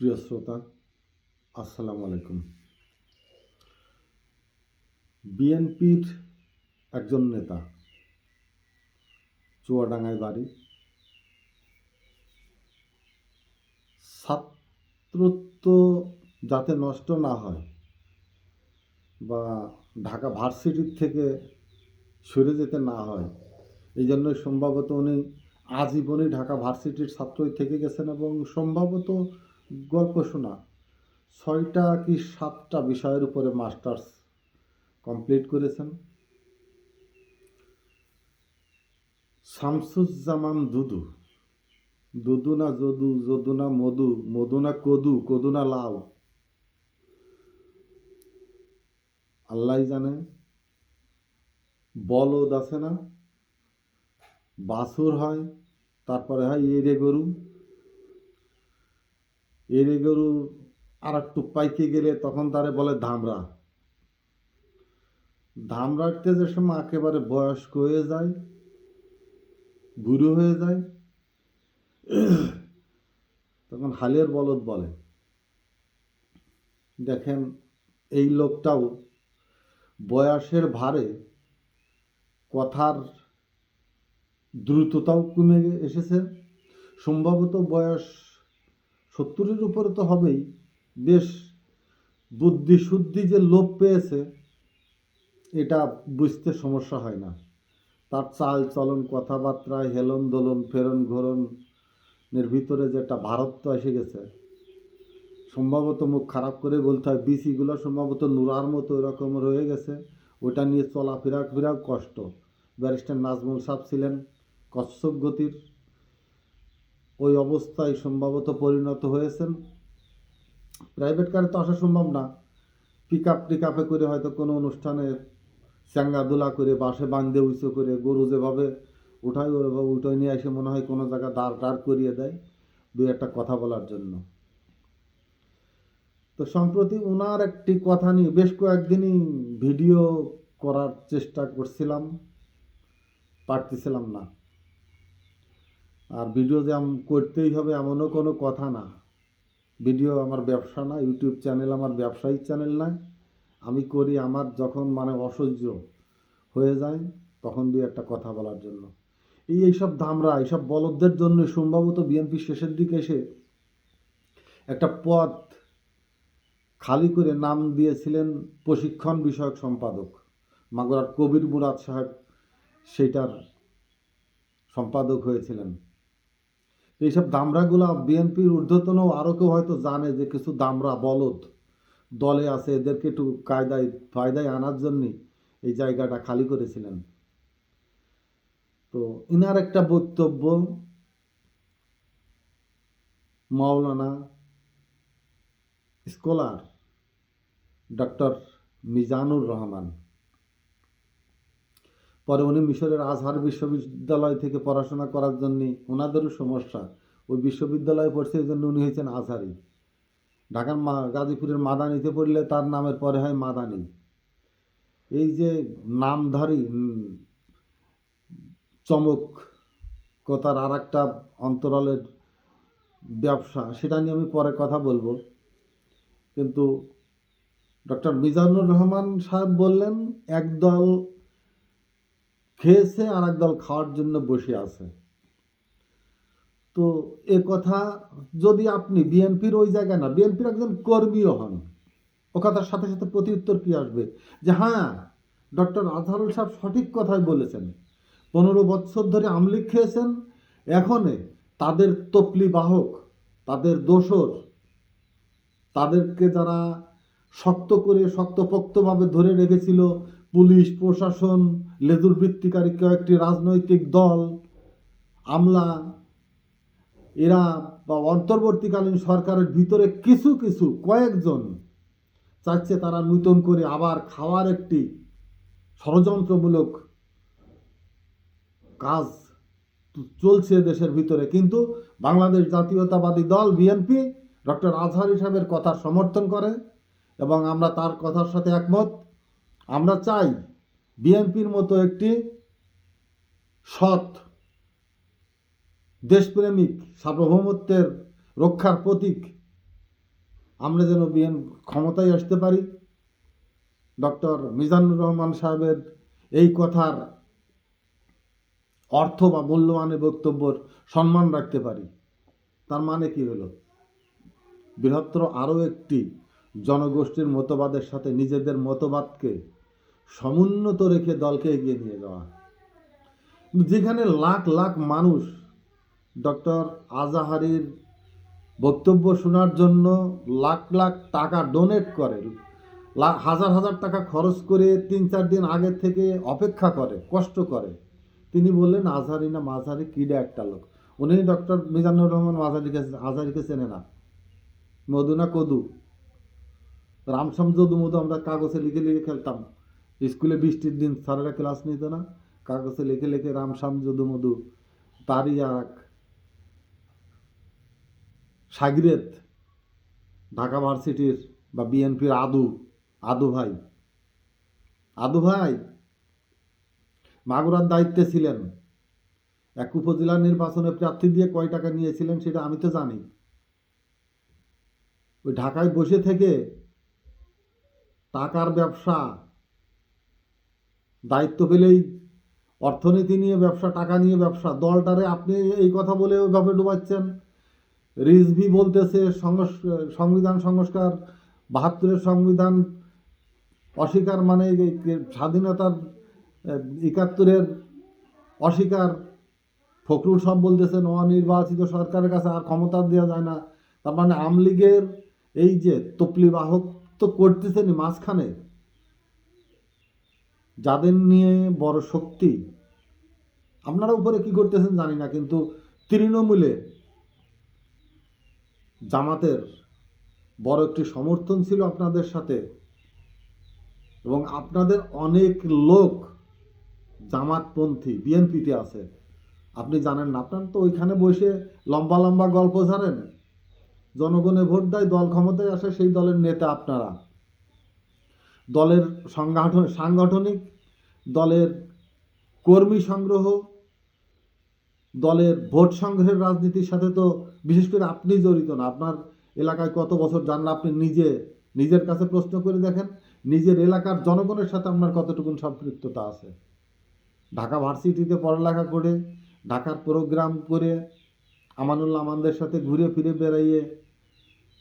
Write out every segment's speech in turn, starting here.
প্রিয় শ্রোতা, আসসালামু আলাইকুম। বিএনপির একজন নেতা, চুয়াডাঙ্গায় বাড়ি। ছাত্রত্ব যাতে নষ্ট না হয় বা ঢাকা ভার্সিটির থেকে সরে যেতে না হয়, এই জন্যই সম্ভবত উনি আজীবনই ঢাকা ভার্সিটির ছাত্রই থেকে গেছেন এবং সম্ভবত গল্প শোনা 6টা কি 7টা বিষয়ের উপরে মাস্টার্স কমপ্লিট করেছেন। শামসুজ্জামান দুদু, দুদু না যদু, যদু না মধু, মধু না কদু, কদু না লাউ, আল্লাহ জানে। বলদ আছে না, বাছুর হয়, তারপরে হয় এরে গরু। এরে গরু আর একটু পাইকে গেলে তখন তারে বলে ধামরা। ধামরাতে যে সময় একেবারে বয়স্ক হয়ে যায়, বুড়ো হয়ে যায়, তখন হালের বলদ বলে। দেখেন, এই লোকটাও বয়সের ভারে কথার দ্রুততাও কমে এসেছে। সম্ভবত বয়স 70-এর উপরে তো হবেই। বেশ বুদ্ধি শুদ্ধি যে লোপ পেয়েছে এটা বুঝতে সমস্যা হয় না। তার চাল চলন, কথাবার্তা, হেলন দোলন, ফেরন ঘোরনের ভিতরে যে একটা ভারত্ব এসে গেছে। সম্ভবত মুখ খারাপ করে বলতে হয়, বিসিগুলো সম্ভবত নুরার মতো এরকম রয়ে গেছে। ওটা নিয়ে চলাফেরাও কষ্ট। ব্যারিস্টার নাজমুল সাহেব ছিলেন কচ্ছপ গতির, ওই অবস্থায় সম্ভবত পরিণত হয়েছেন। প্রাইভেট কারে তো আসা সম্ভব না। পিকআপে করে হয়তো কোনো অনুষ্ঠানে চ্যাঙ্গাদোলা করে বাসে বাঁধে উঁচু করে গরু যেভাবে উঠায় ওইভাবে উঠায় নিয়ে এসে মনে হয় কোনো জায়গায় দাঁড় করিয়ে দেয় দুই একটা কথা বলার জন্য। তো সম্প্রতি ওনার একটি কথা নিয়ে বেশ কয়েকদিনই ভিডিও করার চেষ্টা করছিলাম, পারতেছিলাম না। আর ভিডিও যে করতেই হবে এমনও কোনো কথা না। ভিডিও আমার ব্যবসা না, ইউটিউব চ্যানেল আমার ব্যবসায়িক চ্যানেল নয়। আমি করি আমার যখন অসহ্য হয়ে যায় তখন দিয়ে একটা কথা বলার জন্য। এইসব ধামরা, এইসব বলদদের জন্য সম্ভবত বিএনপি শেষের দিকে এসে একটা পদ খালি করে নাম দিয়েছিলেন প্রশিক্ষণ বিষয়ক সম্পাদক। মাগুরার কবির মুরাদ সাহেব সেইটার সম্পাদক হয়েছিলেন। এইসব দামরাগুলা বিএনপির ঊর্ধ্বতন আরও কেউ হয়তো জানে যে কিছু দামরা বলদ দলে আছে, এদেরকে একটু ফায়দায় আনার জন্যে এই জায়গাটা খালি করেছিলেন। তো ইনার একটা বক্তব্য মাওলানা স্কলার ডক্টর মিজানুর রহমান, পরে উনি মিশরের আজহার বিশ্ববিদ্যালয় থেকে পড়াশোনা করার জন্য, ওনাদেরও সমস্যা, ওই বিশ্ববিদ্যালয়ে পড়ছে, এই জন্য উনি হয়েছেন আজহারি। ঢাকার গাজীপুরের মাদানিতে পড়লে তার নামের পরে হয় মাদানি। এই যে নামধারী চমক কথার আর একটা অন্তরালের ব্যবসা, সেটা নিয়ে আমি পরে কথা বলবো। কিন্তু ডক্টর মিজানুর রহমান সাহেব বললেন একদল খেয়েছে আর একদল খাওয়ার জন্য বসে আছে। তো এ কথা যদি আপনি বিএনপির ওই জায়গায় না, বিএনপির একজন কর্মীও হন, ও কথার সাথে সাথে প্রতি উত্তর কি আসবে যে হ্যাঁ, ডক্টর আজহারুল সাহেব সঠিক কথাই বলেছেন। 15 বছর ধরে আমলিগ খেয়েছেন, এখনে তাদের তপলি বাহক, তাদের দোসর, তাদেরকে যারা শক্তপোক্তভাবে ধরে রেখেছিল পুলিশ প্রশাসন, লেজুর বৃত্তিকারী কয়েকটি রাজনৈতিক দল, আমলা, এরা বা অন্তর্বর্তীকালীন সরকারের ভিতরে কিছু কয়েকজন চাচ্ছে তারা নূতন করে আবার খাওয়ার একটি ষড়যন্ত্রমূলক কাজ চলছে দেশের ভিতরে। কিন্তু বাংলাদেশ জাতীয়তাবাদী দল বিএনপি ডক্টর আজহারী সাহেবের কথার সমর্থন করে এবং আমরা তার কথার সাথে একমত। আমরা চাই বিএনপির মতো একটি সৎ, দেশপ্রেমিক, সার্বভৌমত্বের রক্ষার প্রতীক আমরা যেন ক্ষমতায় আসতে পারি, ডক্টর মিজানুর রহমান সাহেবের এই কথার অর্থ বা মূল্যবানের বক্তব্যর সম্মান রাখতে পারি। তার মানে কি হলো? বৃহত্তর আরও একটি জনগোষ্ঠীর মতবাদের সাথে নিজেদের মতবাদকে সমুন্নত রেখে দলকে এগিয়ে নিয়ে যাওয়া। যেখানে লাখ লাখ মানুষ ডক্টর আজাহারির বক্তব্য শোনার জন্য লাখ লাখ টাকা ডোনেট করে, হাজার হাজার টাকা খরচ করে 3-4 দিন আগে থেকে অপেক্ষা করে, কষ্ট করে, তিনি বললেন আজহারি না মাঝহারি কিডা একটা লোক। উনি ডক্টর মিজানুর রহমান আজহারিকে চেনে না। মধু না কদু, রামসাম যদু মধু আমরা কাগজে লিখে লিখে খেলতাম স্কুলে। বৃষ্টির দিন স্যারেরা ক্লাস নিত না, কাগজে লিখে লিখে রামসাম যদু মধু। তারই এক সাগরেদ ঢাকা ভার্সিটির বা বিএনপির আদু ভাই মাগুরার দায়িত্বে ছিলেন। এক উপজেলা নির্বাচনে প্রার্থী দিয়ে কয় টাকা নিয়েছিলেন সেটা আমি তো জানি। ওই ঢাকায় বসে থেকে টাকার ব্যবসা, দায়িত্ব পেলেই অর্থনীতি নিয়ে ব্যবসা, টাকা নিয়ে ব্যবসা। দলটারে আপনি এই কথা বলে ওইভাবে ডুবাচ্ছেন। রিজভি বলতেছে সংবিধান সংস্কার, 72-এর সংবিধান অস্বীকার মানে স্বাধীনতার 71-এর অস্বীকার। ফখরুল সব বলতেছেন অনির্বাচিত সরকারের কাছে আর ক্ষমতা দেওয়া যায় না। তার মানে আওয়ামী লীগের এই যে তপলি বাহক তো করতেছেন মাঝখানে, যাদের নিয়ে বড় শক্তি। আপনারা উপরে কি করতেছেন জানি না, কিন্তু তৃণমূলে জামাতের বড় একটি সমর্থন ছিল আপনাদের সাথে, এবং আপনাদের অনেক লোক জামাতপন্থী বিএনপিতে আছে। আপনি জানেন না, আপনার তো ওইখানে বসে লম্বা লম্বা গল্প ছাড়েন। জনগণে ভোট দেয়, দল ক্ষমতায় আসে, সেই দলের নেতা আপনারা। দলের সাংগঠনিক, দলের কর্মী সংগ্রহ, দলের ভোট সংগ্রহের রাজনীতির সাথে তো বিশেষ করে আপনি জড়িত না। আপনার এলাকায় কত বছর যান না, আপনি নিজের কাছে প্রশ্ন করে দেখেন, নিজের এলাকার জনগণের সাথে আপনার কতটুকু সম্পৃক্ততা আছে। ঢাকা ভার্সিটিতে পড়ালেখা করে, ঢাকার প্রোগ্রাম করে, আমানুল্লাহ আমানদের সাথে ঘুরে ফিরে বেড়াইয়ে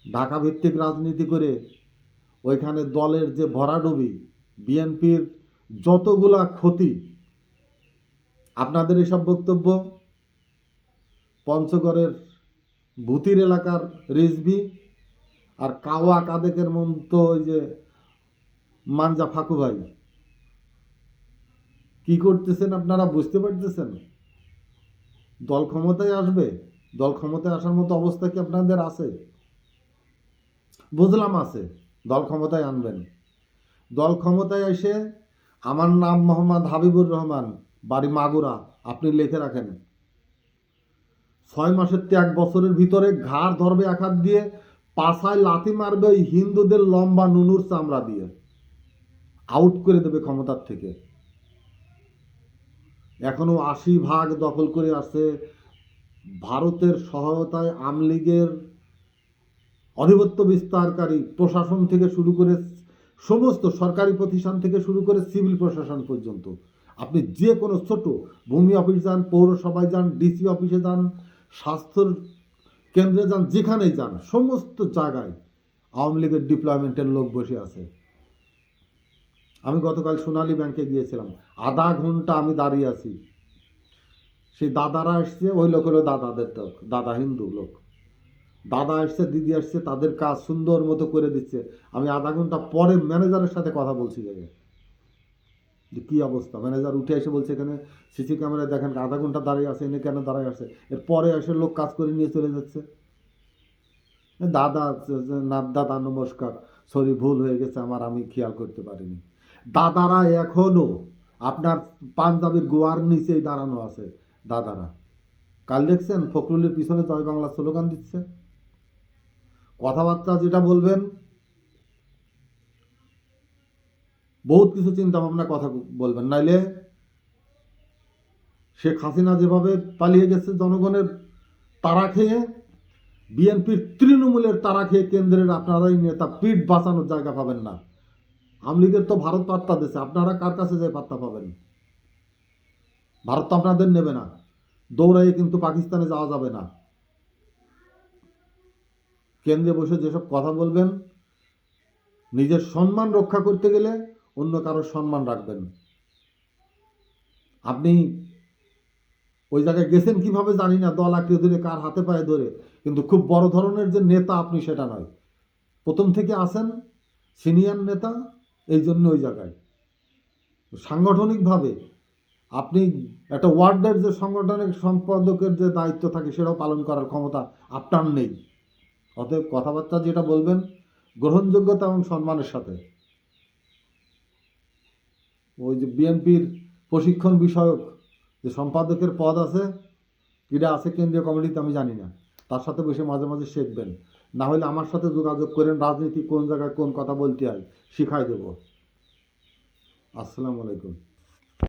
ঢাকা ভিত্তিক রাজনীতি করে ওইখানে দলের যে ভরাডুবি, বিএনপির যতগুলা ক্ষতি, আপনাদের এসব বক্তব্য পঞ্চগড়ের ভূতির এলাকার রিজভি আর কাওয়া কাদেকের মতো ওই যে মানজা ফাকু ভাই কি করতেছেন আপনারা বুঝতে পারতেছেন? দল ক্ষমতায় আসবে, দল ক্ষমতায় আসার মতো অবস্থা কি আপনাদের আছে? বুঝলাম আছে, দল ক্ষমতায় আনবেন। দল ক্ষমতায় এসে আমার নাম মোহাম্মদ হাবিবুর রহমান, বাড়ি মাগুরা, আপনি লিখে রাখেন। 6 মাসের 1 বছরের ভিতরে ঘাড় ধরবে এক হাত দিয়ে, পাছায় লাথি মারবে ওই হিন্দুদের লম্বা নুনুর চামড়া দিয়ে, আউট করে দেবে ক্ষমতার থেকে। এখনো 80% দখল করে আছে। ভারতের সহায়তায় আওয়ামী লীগের আধিপত্য বিস্তারকারী প্রশাসন থেকে শুরু করে সমস্ত সরকারি প্রতিষ্ঠান থেকে শুরু করে সিভিল প্রশাসন পর্যন্ত, আপনি যে কোনো ছোট ভূমি অফিস যান, পৌরসভায় যান, ডিসি অফিসে যান, স্বাস্থ্য কেন্দ্রে যান, যেখানেই যান, সমস্ত জায়গায় আওয়ামী লীগের ডিপ্লয়মেন্টের লোক বসে আছে। আমি গতকাল সোনালী ব্যাংকে গিয়েছিলাম, আধা ঘন্টা আমি দাঁড়িয়ে আছি। সেই দাদারা আসছে, ওই লোক হলো দাদাদের লোক, দাদা হিন্দু লোক। দাদা আসছে, দিদি আসছে, তাদের কাজ সুন্দর মতো করে দিচ্ছে। আমি আধা ঘন্টা পরে ম্যানেজারের সাথে কথা বলছি যে কি অবস্থা। ম্যানেজার উঠে এসে বলছে এখানে সিসি ক্যামেরায় দেখেন আধা ঘন্টা দাঁড়িয়ে আছে, এনে কেন দাঁড়িয়ে আছে। এরপরে এসে লোক কাজ করে নিয়ে চলে যাচ্ছে। দাদা না, দাদা নমস্কার, সরি ভুল হয়ে গেছে আমার, আমি খেয়াল করতে পারিনি। দাদারা এখনো আপনার পাঞ্জাবির গোয়ার নিচেই দাঁড়ানো আছে দাদারা। কাল দেখছেন ফখরুলের পিছনে জয় বাংলা স্লোগান দিচ্ছে। কথাবার্তা যেটা বলবেন, বহুত কিছু চিন্তা ভাবনা কথা বলবেন, নাইলে শেখ হাসিনা যেভাবে পালিয়ে গেছে জনগণের তাড়া খেয়ে, বিএনপির তৃণমূলের তারা খেয়ে কেন্দ্রের আপনারাই নেতা, পিঠ বাঁচানোর জায়গা পাবেন না। আওয়ামী লীগের তো ভারত পাত্তা দিচ্ছে, আপনারা কার কাছে যাই পাত্তা পাবেন? ভারত তো আপনাদের নেবে না, দৌড়াইয়ে কিন্তু পাকিস্তানে যাওয়া যাবে না। কেন্দ্রে বসে যেসব কথা বলবেন, নিজের সম্মান রক্ষা করতে গেলে অন্য কারোর সম্মান রাখবেন। আপনি ওই জায়গায় গেছেন কিভাবে জানি না, দল আঁকড়ে ধরে কার হাতে পায়ে ধরে, কিন্তু খুব বড় ধরনের যে নেতা আপনি সেটা নয়। প্রথম থেকে আছেন সিনিয়র নেতা, এই জন্য ওই জায়গায় সাংগঠনিকভাবে আপনি একটা ওয়ার্ডের যে সাংগঠনিক সম্পাদকের যে দায়িত্ব থাকে সেটাও পালন করার ক্ষমতা আপনার নেই। অতএব কথাবার্তা যেটা বলবেন গ্রহণযোগ্যতা এবং সম্মানের সাথে। ওই যে বিএনপির প্রশিক্ষণ বিষয়ক যে সম্পাদকের পদ আছে, এটা আছে কেন্দ্রীয় কমিটিতে, আমি জানি না, তার সাথে বসে মাঝে মাঝে শিখবেন। না হলে আমার সাথে যোগাযোগ করেন, রাজনীতি কোন জায়গায় কোন কথা বলতে হয় শিখাই দেব। আসসালামু আলাইকুম।